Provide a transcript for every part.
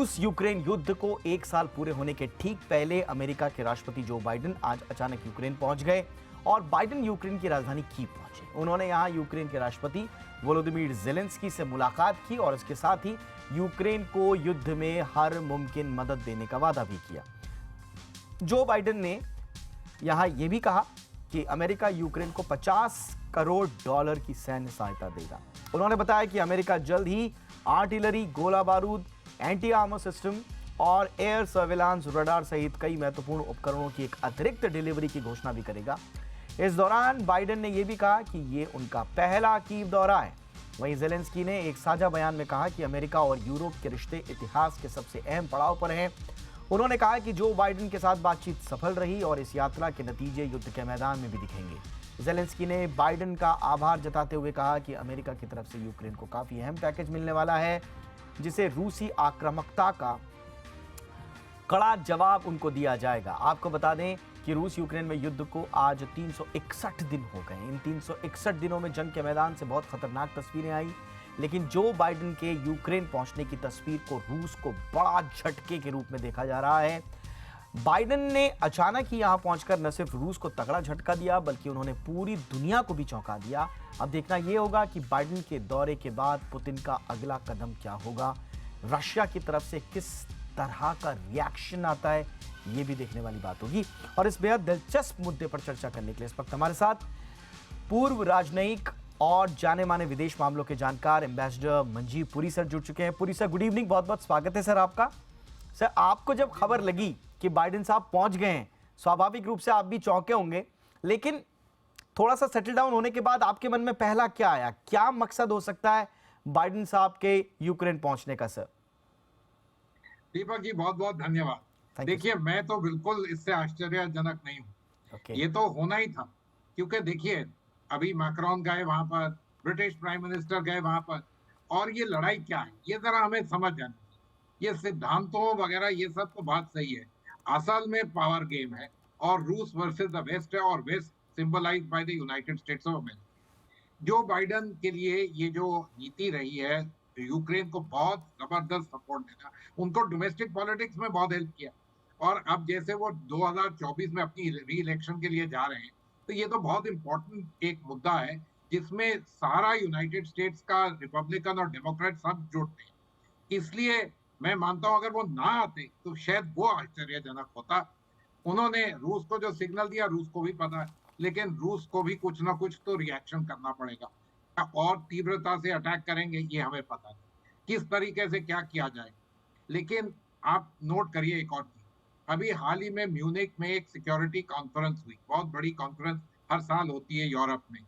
रूस यूक्रेन युद्ध को एक साल पूरे होने के ठीक पहले अमेरिका के राष्ट्रपति जो बाइडेन आज अचानक यूक्रेन पहुंच गए और बाइडेन यूक्रेन की राजधानी कीव पहुंचे। उन्होंने यहां यूक्रेन के राष्ट्रपति वोलोदिमीर ज़ेलेंस्की से मुलाकात की और इसके साथ ही यूक्रेन को युद्ध में हर मुमकिन मदद देने का वादा भी किया। जो बाइडेन ने यहां यह भी कहा कि अमेरिका यूक्रेन को 50 करोड़ डॉलर की सैन्य सहायता देगा। उन्होंने बताया कि अमेरिका जल्द ही आर्टिलरी, गोला बारूद, एंटी आर्मर सिस्टम और एयर सर्विलांस रडार सहित कई महत्वपूर्ण उपकरणों की एक अतिरिक्त डिलीवरी की घोषणा भी करेगा। इस दौरान बाइडेन ने यह भी कहा कि यह उनका पहला कीव दौरा है। वहीं ज़ेलेंस्की ने एक साझा बयान में कहा कि अमेरिका और यूरोप के रिश्ते इतिहास के सबसे अहम पड़ाव पर हैं। उन्होंने कहा कि जो बाइडेन के साथ बातचीत सफल रही और इस यात्रा के नतीजे युद्ध के मैदान में भी दिखेंगे। ज़ेलेंस्की ने बाइडेन का आभार जताते हुए कहा कि अमेरिका की तरफ से यूक्रेन को काफी अहम पैकेज मिलने वाला है, जिसे रूसी आक्रामकता का कड़ा जवाब उनको दिया जाएगा। आपको बता दें कि रूस यूक्रेन में युद्ध को आज 361 दिन हो गए। इन 361 दिनों में जंग के मैदान से बहुत खतरनाक तस्वीरें आई, लेकिन जो बाइडेन के यूक्रेन पहुंचने की तस्वीर को रूस को बड़ा झटके के रूप में देखा जा रहा है। बाइडेन ने अचानक ही यहां पहुंचकर न सिर्फ रूस को तगड़ा झटका दिया, बल्कि उन्होंने पूरी दुनिया को भी चौंका दिया। अब देखना यह होगा कि बाइडेन के दौरे के बाद पुतिन का अगला कदम क्या होगा, रशिया की तरफ से किस तरह का रिएक्शन आता है, यह भी देखने वाली बात होगी। और इस बेहद दिलचस्प मुद्दे पर चर्चा करने के लिए इस वक्त हमारे साथ पूर्व राजनयिक और जाने माने विदेश मामलों के जानकार एम्बेसडर मंजीव पुरी सर जुड़ चुके हैं। पुरी सर, गुड इवनिंग, बहुत बहुत स्वागत है सर आपका। सर, आपको जब खबर लगी कि बाइडेन साहब पहुंच गए हैं, स्वाभाविक रूप से आप भी चौंके होंगे, लेकिन थोड़ा सा सेटल डाउन होने के बाद आपके मन में पहला क्या आया? क्या मकसद हो सकता है बाइडेन साहब के यूक्रेन पहुंचने का? सर दीपक जी, बहुत बहुत धन्यवाद। देखिए, मैं तो बिल्कुल इससे आश्चर्यजनक नहीं हूँ। ये तो होना ही था, क्योंकि देखिए अभी मैक्रोन गए वहां पर, ब्रिटिश प्राइम मिनिस्टर गए वहां पर, और ये लड़ाई क्या है ये जरा हमें समझ जाना चाहिए। ये सिद्धांतों वगैरह ये सब तो बात सही है, असल में पावर गेम है और रूस वर्सेस द वेस्ट है, और west symbolized by the United States of America. जो बाइडेन के लिए ये जो नीति रही है, यूक्रेन को बहुत जबरदस्त सपोर्ट देना, उनको डोमेस्टिक पॉलिटिक्स में बहुत हेल्प किया, और अब जैसे वो 2024 में अपनी री इलेक्शन के लिए जा रहे हैं, तो ये तो बहुत इंपॉर्टेंट एक मुद्दा है जिसमें सारा यूनाइटेड स्टेट्स का रिपब्लिकन और डेमोक्रेट सब जुड़ते हैं। इसलिए मैं मानता हूं अगर वो ना आते तो शायद वो आश्चर्यजनक होता। उन्होंने रूस को जो सिग्नल दिया, रूस को भी पता है, लेकिन रूस को भी कुछ ना कुछ तो रिएक्शन करना पड़ेगा, और तीव्रता से अटैक करेंगे ये हमें पता है, किस तरीके से क्या किया जाए। लेकिन आप नोट करिए एक और चीज, अभी हाल ही में म्यूनिक में एक सिक्योरिटी कॉन्फ्रेंस हुई, बहुत बड़ी कॉन्फ्रेंस हर साल होती है यूरोप में।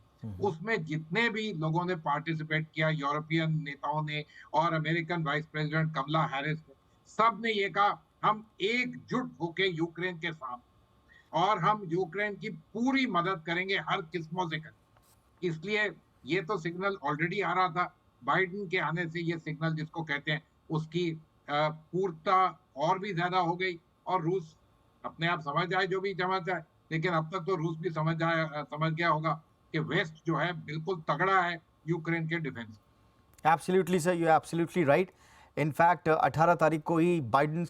उसमें जितने भी लोगों ने पार्टिसिपेट किया, यूरोपियन नेताओं ने और American vice president Kamala Harris ने, सब ने ये कहा हम एकजुट होकर यूक्रेन के साथ, और हम यूक्रेन की पूरी मदद करेंगे, हर किस्मों से करेंगे। इसलिए ये तो सिग्नल ऑलरेडी आ रहा था, बाइडेन के आने से ये सिग्नल जिसको कहते हैं उसकी पूर्णता और भी ज्यादा हो गई, और रूस अपने आप समझ जाए जो भी समझ जाए, लेकिन अब तक तो रूस भी समझ गया होगा कि वेस्ट जो है बिल्कुल तगड़ा है यूक्रेन के defence. Absolutely sir, you are absolutely right. In fact 18 तारीख को ही बाइडेन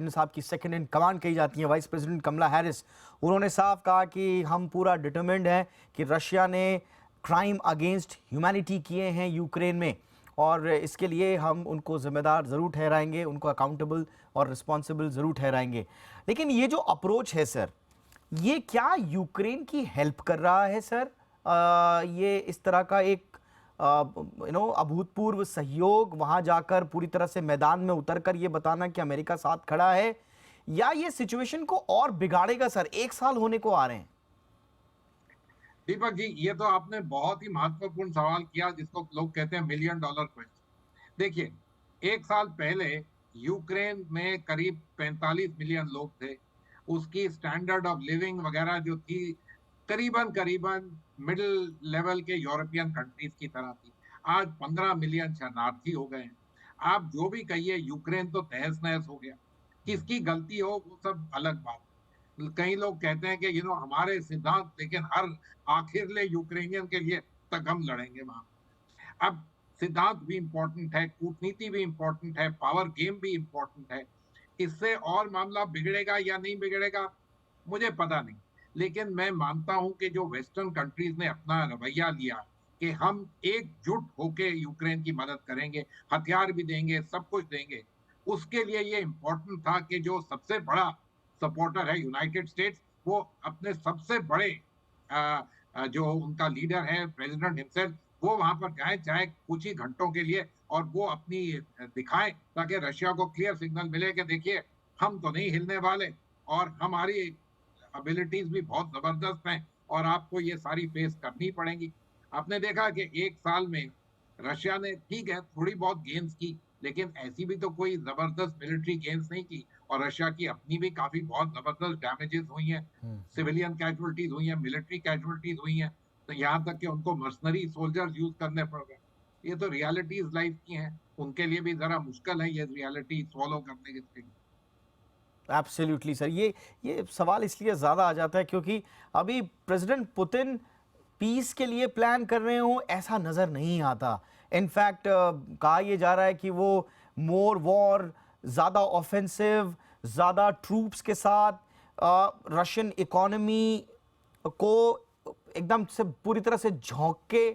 साहब की सेकंड इन कमांड कही जाती है, वाइस प्रेसिडेंट कमला हैरिस, उन्होंने साफ कहा कि हम पूरा डिटरमिन्ड हैं कि रशिया ने क्राइम अगेंस्ट ह्यूमैनिटी किए हैं यूक्रेन में, और इसके लिए हम उनको जिम्मेदार ज़रूर ठहराएंगे, उनको अकाउंटेबल और रिस्पॉन्सिबल ज़रूर ठहराएंगे। लेकिन ये जो अप्रोच है सर, ये क्या यूक्रेन की हेल्प कर रहा है सर? ये इस तरह का एक अभूतपूर्व सहयोग, वहां जाकर पूरी तरह से मैदान में उतरकर ये बताना कि अमेरिका साथ खड़ा है, या ये सिचुएशन को और बिगाड़ेगा सर? एक साल होने को आ रहे हैं। दीपक जी, ये तो आपने बहुत ही महत्वपूर्ण सवाल किया, जिसको लोग कहते हैं मिलियन डॉलर क्वेश्चन। देखिए, एक साल पहले यूक्रेन में करीब 45 मिलियन लोग थे, उसकी स्टैंडर्ड ऑफ लिविंग वगैरह जो थी करीबन करीबन मिडिल लेवल के यूरोपियन कंट्रीज की तरह थी। आज 15 मिलियन शरणार्थी हो गए हैं। आप जो भी कहिए, यूक्रेन तो तहस नहस हो गया। किसकी गलती हो वो सब अलग बात। कई लोग कहते हैं कि हमारे सिद्धांत, लेकिन हर आखिर ले यूक्रेनियन के लिए तक हम लड़ेंगे वहां। अब सिद्धांत भी इंपॉर्टेंट है, कूटनीति भी इंपॉर्टेंट है, पावर गेम भी इंपॉर्टेंट है। इससे और मामला बिगड़ेगा या नहीं बिगड़ेगा मुझे पता नहीं, लेकिन मैं मानता हूं कि जो वेस्टर्न कंट्रीज ने अपना रवैया लिया कि हम एकजुट होके यूक्रेन की मदद करेंगे, हथियार भी देंगे, सब कुछ देंगे, उसके लिए ये इंपॉर्टेंट था कि जो सबसे बड़ा सपोर्टर है यूनाइटेड स्टेट्स, वो अपने सबसे बड़े जो उनका लीडर है प्रेसिडेंट हिमसेल्फ, वो वहां पर जाए, चाहे कुछ ही घंटों के लिए, और वो अपनी दिखाएं, ताकि रशिया को क्लियर सिग्नल मिले कि देखिए हम तो नहीं हिलने वाले और हमारी एबिलिटीज भी बहुत जबरदस्त हैं और आपको ये सारी फेस करनी पड़ेंगी। आपने देखा कि एक साल में रशिया ने ठीक है थोड़ी बहुत गेन्स की, लेकिन ऐसी भी तो कोई जबरदस्त मिलिट्री गेन्स नहीं की, और रशिया की अपनी भी काफी बहुत जबरदस्त डैमेजेस हुई हैं, सिविलियन कैजुअलिटीज हुई हैं, मिलिट्री कैजुअलिटीज हुई हैं, तो यहाँ तक कि उनको मर्सनरी सोल्जर्स यूज करने पड़ गए। ये तो रियलिटीज लाइफ की हैं, उनके लिए भी जरा मुश्किल है ये रियलिटी फॉलो करने के लिए। एब्सोल्युटली सर, ये सवाल इसलिए ज़्यादा आ जाता है क्योंकि अभी प्रेसिडेंट पुतिन पीस के लिए प्लान कर रहे हो ऐसा नज़र नहीं आता। इनफैक्ट कहा यह जा रहा है कि वो मोर वॉर, ज़्यादा ऑफेंसिव, ज़्यादा ट्रूप्स के साथ रशियन इकोनॉमी को एकदम से पूरी तरह से झोंक के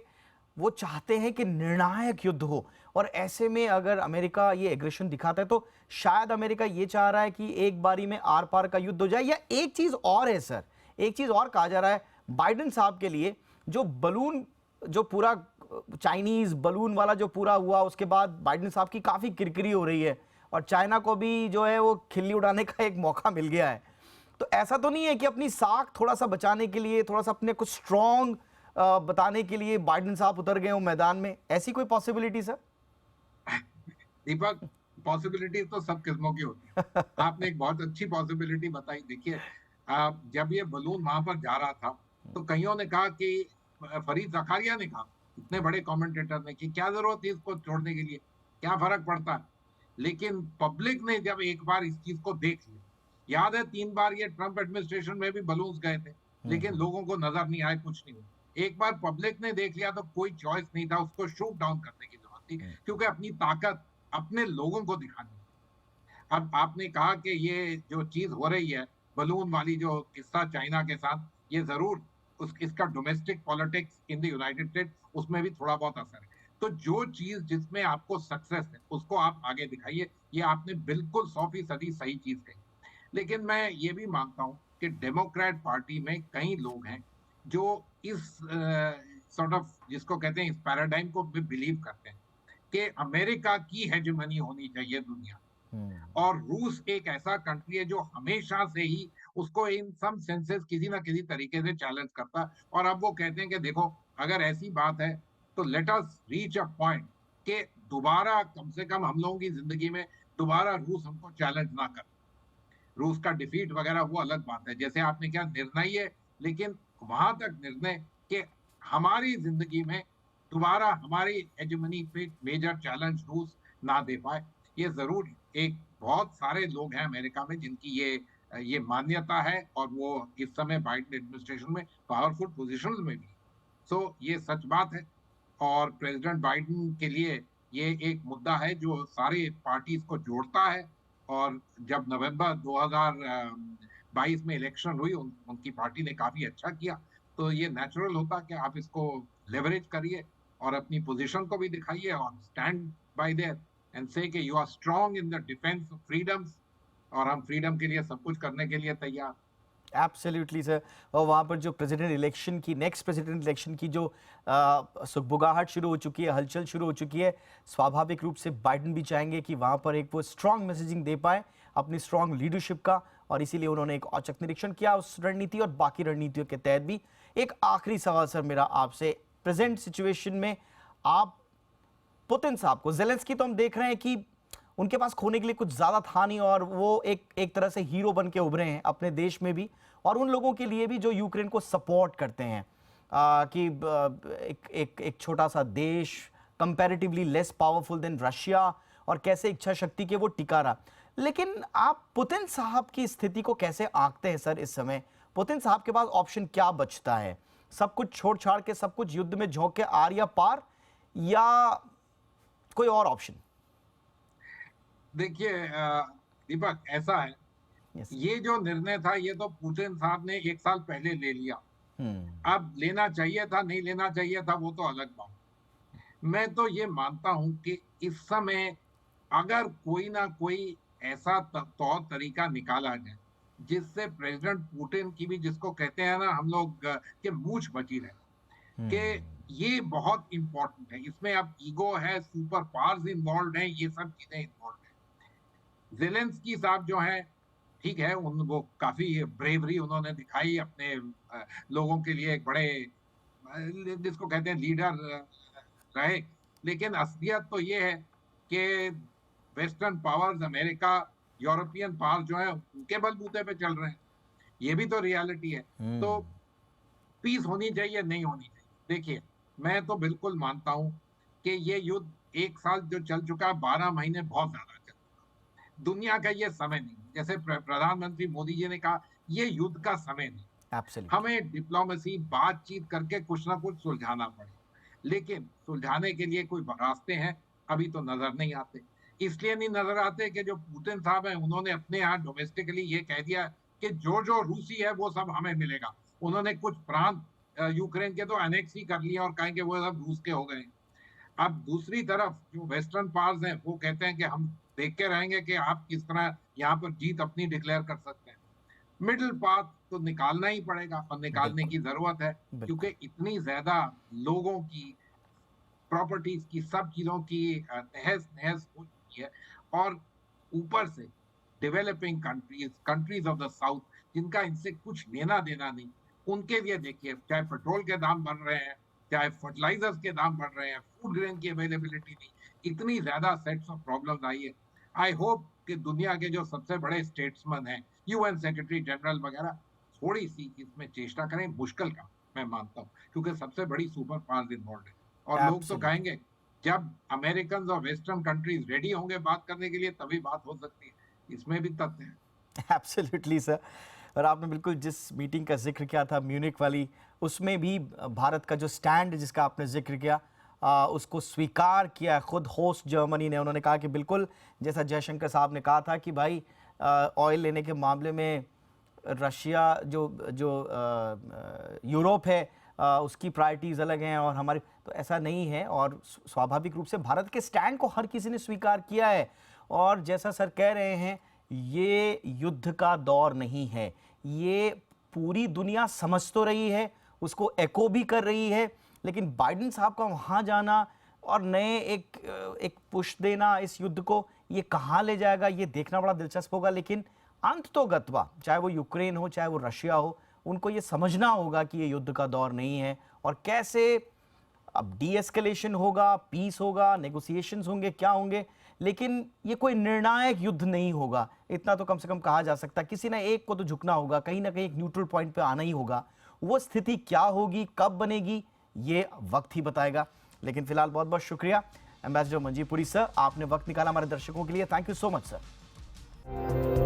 वो चाहते हैं कि निर्णायक युद्ध हो। और ऐसे में अगर अमेरिका ये एग्रेशन दिखाता है तो शायद अमेरिका ये चाह रहा है कि एक बारी में आर पार का युद्ध हो जाए। या एक चीज़ और है सर, एक चीज़ और कहा जा रहा है बाइडेन साहब के लिए, जो बलून, जो पूरा चाइनीज़ बलून वाला जो पूरा हुआ, उसके बाद बाइडेन साहब की काफ़ी किरकिरी हो रही है और चाइना को भी जो है वो खिल्ली उड़ाने का एक मौका मिल गया है। तो ऐसा तो नहीं है कि अपनी साख थोड़ा सा बचाने के लिए, थोड़ा सा अपने कुछ स्ट्रॉन्ग बताने के लिए बाइडेन साहब उतर गए हो मैदान में? ऐसी कोई पॉसिबिलिटी सर? दीपक, पॉसिबिलिटी तो सब किस्मों की होती है। आपने एक बहुत अच्छी पॉसिबिलिटी बताई। देखिए, जब ये बलून वहां पर जा रहा था तो कईयों ने कहा कि फरीद ज़कारिया ने कहा, इतने बड़े कमेंटेटर ने, कि क्या जरूरत थी इसको छोड़ने के लिए, क्या फर्क पड़ता है। लेकिन पब्लिक ने जब एक बार इस चीज को देख लिया, याद है 3 बार ये ट्रंप एडमिनिस्ट्रेशन में भी बलून्स गए थे, लेकिन लोगों को नजर नहीं आए, कुछ नहीं हुआ। एक बार पब्लिक ने देख लिया तो कोई चॉइस नहीं था, उसको शूट डाउन करने की जरूरत थी, क्योंकि अपनी ताकत अपने लोगों को दिखानी। अब आपने कहा कि ये जो चीज हो रही है बलून वाली, जो किस्सा चाइना के साथ, ये जरूर इसका domestic politics in the United states, उसमें भी थोड़ा बहुत असर है। तो जो चीज जिसमें आपको सक्सेस है उसको आप आगे दिखाइए, ये आपने बिल्कुल 100% सही चीज कही। लेकिन मैं ये भी मानता हूं कि डेमोक्रेट पार्टी में कई लोग हैं जो इस सॉर्ट ऑफ, जिसको कहते हैं, इस पैराडाइम को भी बिलीव करते हैं कि अमेरिका की हेजेमनी होनी चाहिए दुनिया, और रूस एक ऐसा कंट्री है जो हमेशा से ही उसको इन सम सेंसेस किसी ना किसी तरीके से चैलेंज करता है। और अब वो कहते हैं कि देखो, अगर ऐसी बात है तो let us reach a point कि दोबारा कम से कम हम लोगों की जिंदगी में दोबारा रूस हमको चैलेंज ना कर। रूस का डिफीट वगैरह वो अलग बात है, जैसे आपने क्या निर्णय है, लेकिन वहां तक निर्णय कि हमारी जिंदगी में दोबारा हमारी हेजेमनी पे मेजर चैलेंज रूस ना दे पाए। ये जरूर एक, बहुत सारे लोग हैं अमेरिका में जिनकी ये मान्यता है, और वो इस समय बाइडेन एडमिनिस्ट्रेशन में पावरफुल पोजीशंस में भी। सो ये सच बात है, और प्रेसिडेंट बाइडेन के लिए ये एक मुद्दा है जो सारे पार्टीज को जोड़ता है। और जब नवंबर 2022 में इलेक्शन हुई, उनकी पार्टी ने काफी अच्छा किया, तो ये नेचुरल होता कि आप इसको लेवरेज करिए और अपनी पोजीशन को भी दिखाइए, और स्टैंड बाय देयर एंड से कि you are strong in the defence of freedoms, और हम फ्रीडम के लिए सब कुछ करने के लिए तैयार। Absolutely sir. और वहाँ पर जो प्रेसिडेंट इलेक्शन की, नेक्स्ट प्रेसिडेंट इलेक्शन की जो सुगबुगाहट शुरू हो चुकी है, हलचल शुरू हो चुकी है, स्वाभाविक रूप से बाइडेन भी चाहेंगे कि वहाँ पर एक वो स्ट्रॉन्ग मैसेजिंग दे पाए अपनी स्ट्रॉन्ग लीडरशिप का, और इसीलिए उन्होंने एक औचक निरीक्षण किया उस रणनीति और बाकी रणनीतियों के तहत भी। एक आखिरी सवाल सर मेरा आपसे, प्रेजेंट सिचुएशन में आप पुतिन साहब को, जेलेंस्की तो हम देख रहे हैं कि उनके पास खोने के लिए कुछ ज़्यादा था नहीं, और वो एक तरह से हीरो बन के उभरे हैं अपने देश में भी और उन लोगों के लिए भी जो यूक्रेन को सपोर्ट करते हैं, कि एक छोटा सा देश, comparatively less powerful than Russia, और कैसे इच्छा शक्ति के वो टिका रहा। लेकिन आप पुतिन साहब की स्थिति को कैसे आंकते हैं सर इस समय? पुतिन साहब के पास ऑप्शन क्या बचता है? सब कुछ छोड़ छाड़ के सब कुछ युद्ध में झोंक के आर या पार, या कोई और ऑप्शन? देखिए दीपक, ऐसा है, ये जो निर्णय था ये तो पुतिन साहब ने 1 साल पहले ले लिया। अब लेना चाहिए था, नहीं लेना चाहिए था, वो तो अलग बात। मैं तो ये मानता हूं कि इस समय अगर कोई ना कोई ऐसा तौर तरीका निकाला जाए जिससे प्रेसिडेंट पुतिन की भी, जिसको कहते हैं ना हम लोग के मूंछ बची रहे, कि ये बहुत इंपॉर्टेंट है। इसमें अब ईगो है, सुपर पावर्स इन्वॉल्व है, ये सब चीजें इन्वॉल्व है। जेलेंस्की साहब जो है, ठीक है, वो काफी ब्रेवरी उन्होंने दिखाई अपने लोगों के लिए, एक बड़े जिसको कहते हैं लीडर रहे। लेकिन असलियत तो ये है कि western powers, America, European power जो है, उनके बलबूते पे चल रहे हैं। ये भी तो रियलिटी है। तो पीस होनी चाहिए, नहीं होनी चाहिए। देखिए, मैं तो बिल्कुल मानता हूं कि ये युद्ध 1 साल जो चल चुका है, 12 महीने बहुत ज्यादा चल चुका। दुनिया का ये समय नहीं, जैसे प्रधानमंत्री मोदी जी ने कहा, ये युद्ध का समय नहीं। हमें डिप्लोमेसी, बातचीत करके कुछ ना कुछ सुलझाना पड़ेगा। लेकिन सुलझाने के लिए कोई रास्ते हैं, अभी तो नजर नहीं आते। इसलिए नहीं नजर आते कि जो पुतिन साहब हैं, उन्होंने अपने यहाँ डोमेस्टिकली ये कह दिया कि जो जो रूसी है वो सब हमें मिलेगा। उन्होंने कुछ प्रांत यूक्रेन के तो एनेक्स ही कर लिए और कहेंगे वो सब रूस के हो गए। अब दूसरी तरफ जो वेस्टर्न पावर्स हैं, वो कहते हैं कि हम देख के रहेंगे कि आप किस तरह यहाँ पर जीत अपनी डिक्लेयर कर सकते हैं। मिडिल पाथ तो निकालना ही पड़ेगा, और निकालने की जरूरत है, क्योंकि इतनी ज्यादा लोगों की, प्रॉपर्टीज की, सब चीजों की तहस नहस हो चुकी है। और ऊपर से developing countries of the south, जिनका इनसे कुछ लेना देना नहीं, उनके लिए देखिए, चाहे पेट्रोल के दाम बढ़ रहे हैं, चाहे फर्टिलाइजर्स के दाम बढ़ रहे हैं, फूड ग्रेन की अवेलेबिलिटी नहीं, इतनी ज्यादा सेट्स ऑफ प्रॉब्लम्स आई है। आई होप कि दुनिया के जो सबसे बड़े स्टेट्समैन हैं, यूएन सेक्रेटरी जनरल वगैरह, थोड़ी सी इसमें चेष्टा करें। मुश्किल का मैं मानता हूँ, क्योंकि सबसे बड़ी सुपर पावर्स इन्वॉल्व है। और लोग तो कहेंगे जब अमेरिकन और वेस्टर्न कंट्रीज रेडी होंगे बात करने के लिए, तभी बात हो सकती है। इसमें भी तथ्य है। Absolutely sir. और आपने बिल्कुल जिस मीटिंग का जिक्र किया था, म्यूनिक वाली, उसमें भी भारत का जो स्टैंड जिसका आपने जिक्र किया, उसको स्वीकार किया खुद होस्ट जर्मनी ने। उन्होंने कहा कि बिल्कुल जैसा जयशंकर साहब ने कहा था कि भाई ऑयल लेने के मामले में रशिया जो जो यूरोप है, उसकी प्रायोरिटीज़ अलग हैं और हमारी, तो ऐसा नहीं है। और स्वाभाविक रूप से भारत के स्टैंड को हर किसी ने स्वीकार किया है। और जैसा सर कह रहे हैं, ये युद्ध का दौर नहीं है, ये पूरी दुनिया समझ तो रही है, उसको एको भी कर रही है। लेकिन बाइडेन साहब का वहाँ जाना और नए एक पुश देना इस युद्ध को, ये कहाँ ले जाएगा, ये देखना बड़ा दिलचस्प होगा। लेकिन अंत तो गत्वा, चाहे वो यूक्रेन हो, चाहे वो रशिया हो, उनको ये समझना होगा कि ये युद्ध का दौर नहीं है। और कैसे अब डी-एस्केलेशन होगा, पीस होगा, नेगोशिएशंस होंगे, क्या होंगे, लेकिन ये कोई निर्णायक युद्ध नहीं होगा। इतना तो कम से कम कहा जा सकता है। किसी ने एक को तो झुकना होगा, कहीं ना कहीं एक न्यूट्रल पॉइंट पे आना ही होगा। वो स्थिति क्या होगी, कब बनेगी, ये वक्त ही बताएगा। लेकिन फिलहाल बहुत बहुत शुक्रिया एम्बेसडर मंजीव पुरी सर, आपने वक्त निकाला हमारे दर्शकों के लिए। Thank you so much sir.